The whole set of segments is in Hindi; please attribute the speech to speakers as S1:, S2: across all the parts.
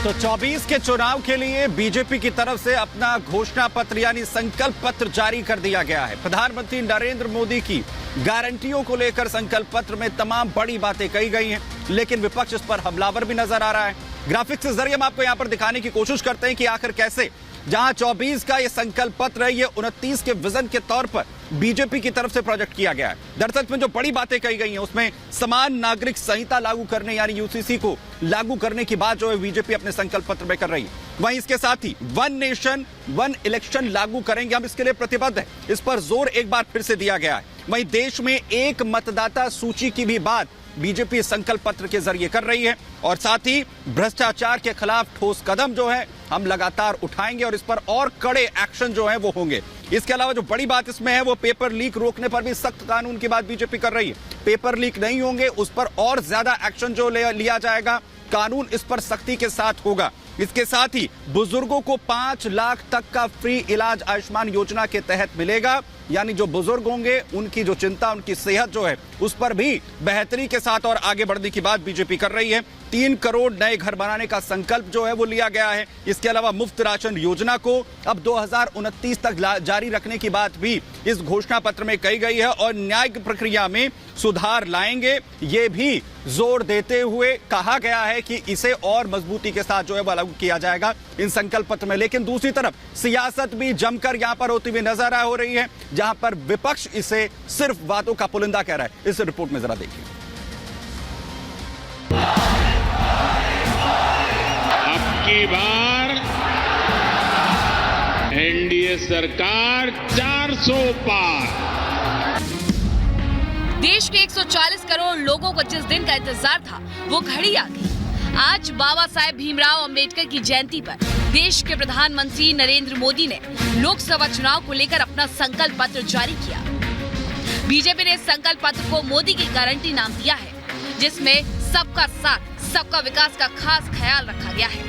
S1: तो 24 के चुनाव के लिए बीजेपी की तरफ से अपना घोषणा पत्र यानी संकल्प पत्र जारी कर दिया गया है। प्रधानमंत्री नरेंद्र मोदी की गारंटियों को लेकर संकल्प पत्र में तमाम बड़ी बातें कही गई हैं, लेकिन विपक्ष इस पर हमलावर भी नजर आ रहा है। ग्राफिक्स के जरिए हम आपको यहां पर दिखाने की कोशिश करते हैं कि आखिर कैसे जहां 24 का ये संकल्प पत्र है, ये 29 के विजन के तौर पर बीजेपी की तरफ से प्रोजेक्ट किया गया है। दरअसल में जो बड़ी बातें कही गई हैं उसमें समान नागरिक संहिता लागू करने यानी यूसीसी को लागू करने की बात जो है बीजेपी अपने संकल्प पत्र में कर रही है। वहीं इसके साथ ही वन नेशन वन इलेक्शन लागू करेंगे, हम इसके लिए प्रतिबद्ध हैं, इस पर जोर एक बार फिर से दिया गया है। वहीं देश में एक मतदाता सूची की भी बात बीजेपी संकल्प पत्र के जरिए कर रही है और साथ ही भ्रष्टाचार के खिलाफ ठोस कदम जो है हम लगातार उठाएंगे और इस पर और कड़े एक्शन जो है वो होंगे। इसके अलावा जो बड़ी बात इसमें है वो पेपर लीक रोकने पर भी सख्त कानून की बात बीजेपी कर रही है। पेपर लीक नहीं होंगे उस पर और ज्यादा एक्शन जो लिया जाएगा, कानून इस पर सख्ती के साथ होगा। इसके साथ ही बुजुर्गों को 5 लाख तक का फ्री इलाज आयुष्मान योजना के तहत मिलेगा, यानी जो बुजुर्ग होंगे उनकी जो चिंता, उनकी सेहत जो है उस पर भी बेहतरी के साथ और आगे बढ़ने की बात बीजेपी कर रही है। 3 करोड़ नए घर बनाने का संकल्प जो है वो लिया गया है। इसके अलावा मुफ्त राशन योजना को अब 2029 तक जारी रखने की बात भी इस घोषणा पत्र में कही गई है और न्यायिक प्रक्रिया में सुधार लाएंगे, ये भी जोर देते हुए कहा गया है कि इसे और मजबूती के साथ जो है वो लागू किया जाएगा इन संकल्प पत्र में। लेकिन दूसरी तरफ सियासत भी जमकर यहां पर होती हुई नजर आ हो रही है, जहां पर विपक्ष इसे सिर्फ बातों का पुलिंदा कह रहा है। इस रिपोर्ट में जरा देखिए।
S2: अब की बार एनडीए सरकार 400 पार।
S3: देश के 140 करोड़ लोगों को जिस दिन का इंतजार था वो घड़ी आ गई। आज बाबा साहेब भीमराव अंबेडकर की जयंती पर देश के प्रधानमंत्री नरेंद्र मोदी ने लोकसभा चुनाव को लेकर अपना संकल्प पत्र जारी किया। बीजेपी ने इस संकल्प पत्र को मोदी की गारंटी नाम दिया है, जिसमें सबका साथ सबका विकास का खास ख्याल रखा गया है।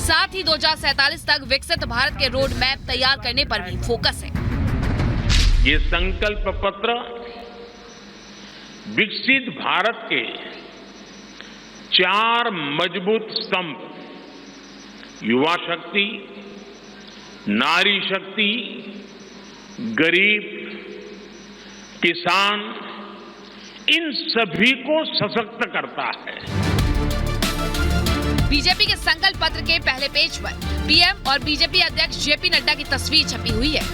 S3: साथ ही 2047 तक विकसित भारत के रोड मैप तैयार करने पर भी फोकस है।
S2: ये संकल्प पत्र विकसित भारत के 4 मजबूत स्तंभ युवा शक्ति, नारी शक्ति, गरीब, किसान, इन सभी को सशक्त करता है।
S3: बीजेपी के संकल्प पत्र के पहले पेज पर पीएम और बीजेपी अध्यक्ष जेपी नड्डा की तस्वीर छपी हुई है।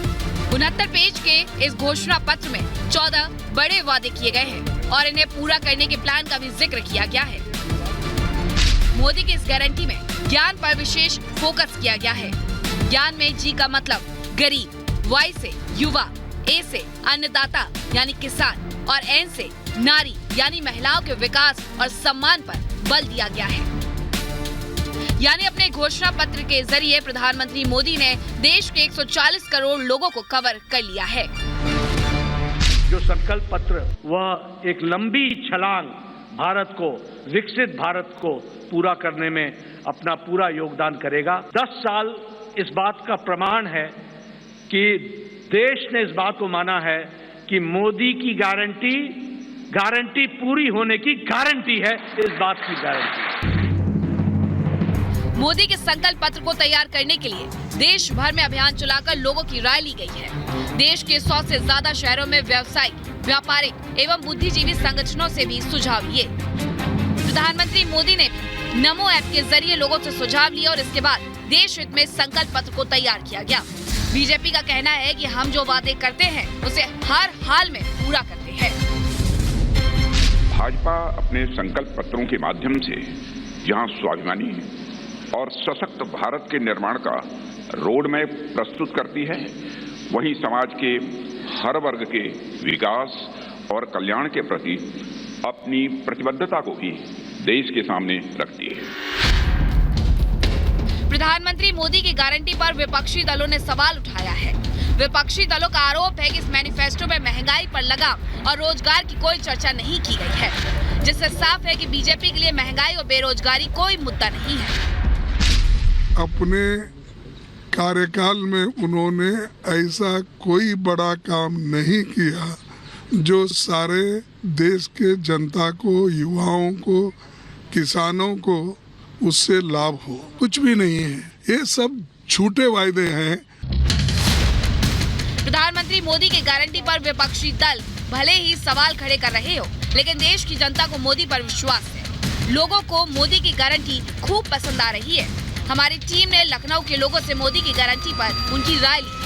S3: 69 पेज के इस घोषणा पत्र में 14 बड़े वादे किए गए हैं और इन्हें पूरा करने के प्लान का भी जिक्र किया गया है। मोदी की इस गारंटी में ज्ञान पर विशेष फोकस किया गया है। ज्ञान में जी का मतलब गरीब, वाई से युवा, ए से अन्नदाता यानी किसान और एन से नारी यानी महिलाओं के विकास और सम्मान पर बल दिया गया है। यानी अपने घोषणा पत्र के जरिए प्रधानमंत्री मोदी ने देश के 140 करोड़ लोगों को कवर कर लिया है।
S4: जो संकल्प पत्र वह एक लंबी छलांग भारत को, विकसित भारत को पूरा करने में अपना पूरा योगदान करेगा। 10 साल इस बात का प्रमाण है कि देश ने इस बात को माना है कि मोदी की गारंटी पूरी होने की गारंटी है, इस बात की गारंटी।
S3: मोदी के संकल्प पत्र को तैयार करने के लिए देश भर में अभियान चलाकर लोगों की राय ली गई है। देश के 100 से ज्यादा शहरों में व्यवसायिक, व्यापारिक एवं बुद्धिजीवी संगठनों से भी सुझाव लिए। प्रधानमंत्री मोदी ने भी नमो ऐप के जरिए लोगों से सुझाव लिए और इसके बाद देश हित में संकल्प पत्र को तैयार किया गया। बीजेपी का कहना है कि हम जो वादे करते हैं उसे हर हाल में पूरा करते हैं।
S5: भाजपा अपने संकल्प पत्रों के माध्यम से जहां स्वाभिमानी और सशक्त भारत के निर्माण का रोड मैप प्रस्तुत करती है, वहीं समाज के हर वर्ग के विकास और कल्याण के प्रति अपनी प्रतिबद्धता को भी देश के सामने रखती है।
S3: प्रधानमंत्री मोदी की गारंटी पर विपक्षी दलों ने सवाल उठाया है। विपक्षी दलों का आरोप है कि इस मैनिफेस्टो में महंगाई पर लगाम और रोजगार की कोई चर्चा नहीं की गई है, जिससे साफ है कि बीजेपी के लिए महंगाई और बेरोजगारी कोई मुद्दा नहीं है।
S6: अपने कार्यकाल में उन्होंने ऐसा कोई बड़ा काम नहीं किया जो सारे देश के जनता को, युवाओं को, किसानों को उससे लाभ हो, कुछ भी नहीं है। ये सब झूठे वायदे हैं।
S3: प्रधानमंत्री मोदी की गारंटी पर विपक्षी दल भले ही सवाल खड़े कर रहे हो, लेकिन देश की जनता को मोदी पर विश्वास है। लोगों को मोदी की गारंटी खूब पसंद आ रही है। हमारी टीम ने लखनऊ के लोगों से मोदी की गारंटी पर उनकी राय ली है।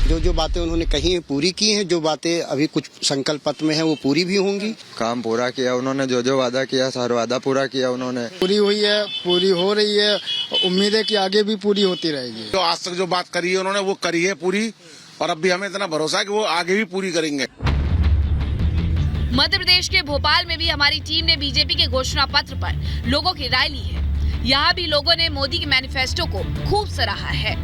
S7: जो बातें उन्होंने कही है पूरी की हैं, जो बातें अभी कुछ संकल्प पत्र में है वो पूरी भी होंगी।
S8: काम पूरा किया उन्होंने, जो वादा किया सारा वादा पूरा किया उन्होंने।
S9: पूरी हुई है, पूरी हो रही है, उम्मीद है कि आगे भी पूरी होती रहेगी।
S10: जो आज तक जो बात करी है उन्होंने वो करी है पूरी, और अब भी हमें इतना भरोसा है कि वो आगे भी पूरी करेंगे।
S3: मध्य प्रदेश के भोपाल में भी हमारी टीम ने बीजेपी के घोषणा पत्र पर लोगों की राय ली है। यहाँ भी लोगों ने मोदी के मैनिफेस्टो को खूब सराहा है।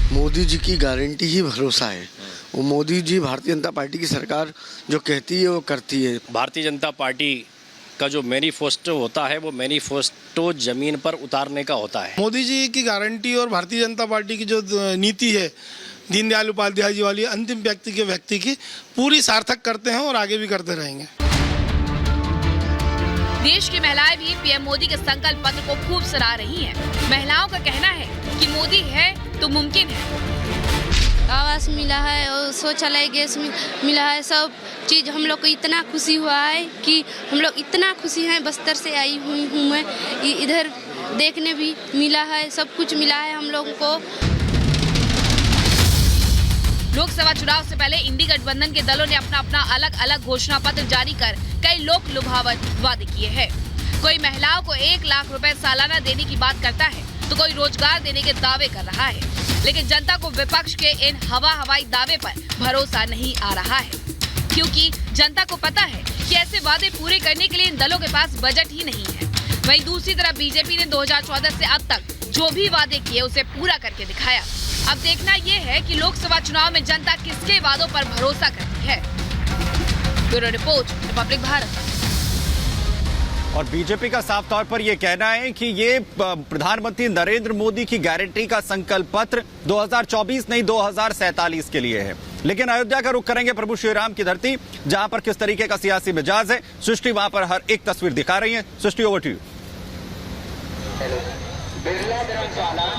S9: मोदी जी की गारंटी ही भरोसा है। वो मोदी जी, भारतीय जनता पार्टी की सरकार जो कहती है वो करती है।
S11: भारतीय जनता पार्टी का जो मैनिफेस्टो होता है वो मैनिफेस्टो जमीन पर उतारने का होता है।
S9: मोदी जी की गारंटी और भारतीय जनता पार्टी की जो नीति है दीनदयाल उपाध्याय जी वाली, अंतिम व्यक्ति की पूरी सार्थक करते हैं और आगे भी करते रहेंगे।
S3: देश की महिलाएं भी पीएम मोदी के संकल्प पत्र को खूब सराह रही हैं। महिलाओं का कहना है कि मोदी है तो मुमकिन है।
S12: आवास मिला है और शौचालय गैस मिला है, सब चीज हम लोग को इतना खुशी हुआ है कि हम लोग इतना खुशी हैं। बस्तर से आई हुई हूँ मैं, इधर देखने भी मिला है, सब कुछ मिला है हम लोगों को।
S3: लोकसभा चुनाव से पहले इंडी गठबंधन के दलों ने अपना अलग अलग घोषणा पत्र जारी कर कई लोक लुभावन वादे किए हैं। कोई महिलाओं को 1 लाख रुपए सालाना देने की बात करता है तो कोई रोजगार देने के दावे कर रहा है, लेकिन जनता को विपक्ष के इन हवाई दावे पर भरोसा नहीं आ रहा है, क्योंकि जनता को पता है कि ऐसे वादे पूरे करने के लिए इन दलों के पास बजट ही नहीं है। वहीं दूसरी तरफ बीजेपी ने 2014 से अब तक जो भी वादे किए उसे पूरा करके दिखाया। अब देखना ये है कि लोकसभा चुनाव में जनता किसके वादों पर भरोसा करती है। Bureau report, Republic Bharat.
S1: और बीजेपी का साफ तौर पर यह कहना है कि ये प्रधानमंत्री नरेंद्र मोदी की गारंटी का संकल्प पत्र 2024 नहीं 2047 के लिए है। लेकिन अयोध्या का रुख करेंगे, प्रभु श्री राम की धरती, जहां पर किस तरीके का सियासी मिजाज है। सृष्टि वहां पर हर एक तस्वीर दिखा रही है। सृष्टि, ओवर टू यू।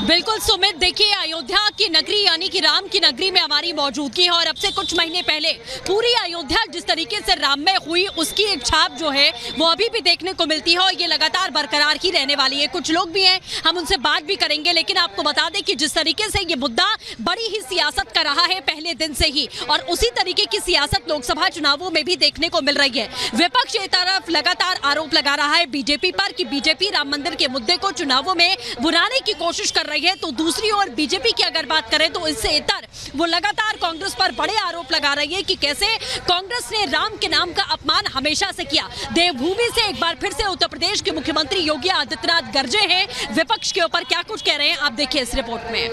S13: बिल्कुल सुमित, देखिए अयोध्या की नगरी यानी कि राम की नगरी में हमारी मौजूदगी है और अब से कुछ महीने पहले पूरी अयोध्या जिस तरीके से राममय हुई उसकी एक छाप जो है वो अभी भी देखने को मिलती है और ये लगातार बरकरार ही रहने वाली है। कुछ लोग भी हैं, हम उनसे बात भी करेंगे, लेकिन आपको बता दें कि जिस तरीके से ये मुद्दा बड़ी ही सियासत कर रहा है पहले दिन से ही, और उसी तरीके की सियासत लोकसभा चुनावों में भी देखने को मिल रही है। विपक्ष एक तरफ लगातार आरोप लगा रहा है बीजेपी पर कि बीजेपी राम मंदिर के मुद्दे को चुनावों में बुलाने की कोशिश कर रही है, तो दूसरी ओर बीजेपी की अगर बात करें तो इससे इतर वो लगातार कांग्रेस पर बड़े आरोप लगा रही है कि कैसे कांग्रेस ने राम के नाम का अपमान हमेशा से किया। देवभूमि से एक बार फिर से उत्तर प्रदेश के मुख्यमंत्री योगी आदित्यनाथ गरजे हैं। विपक्ष के ऊपर क्या कुछ कह रहे हैं आप देखिए इस रिपोर्ट में।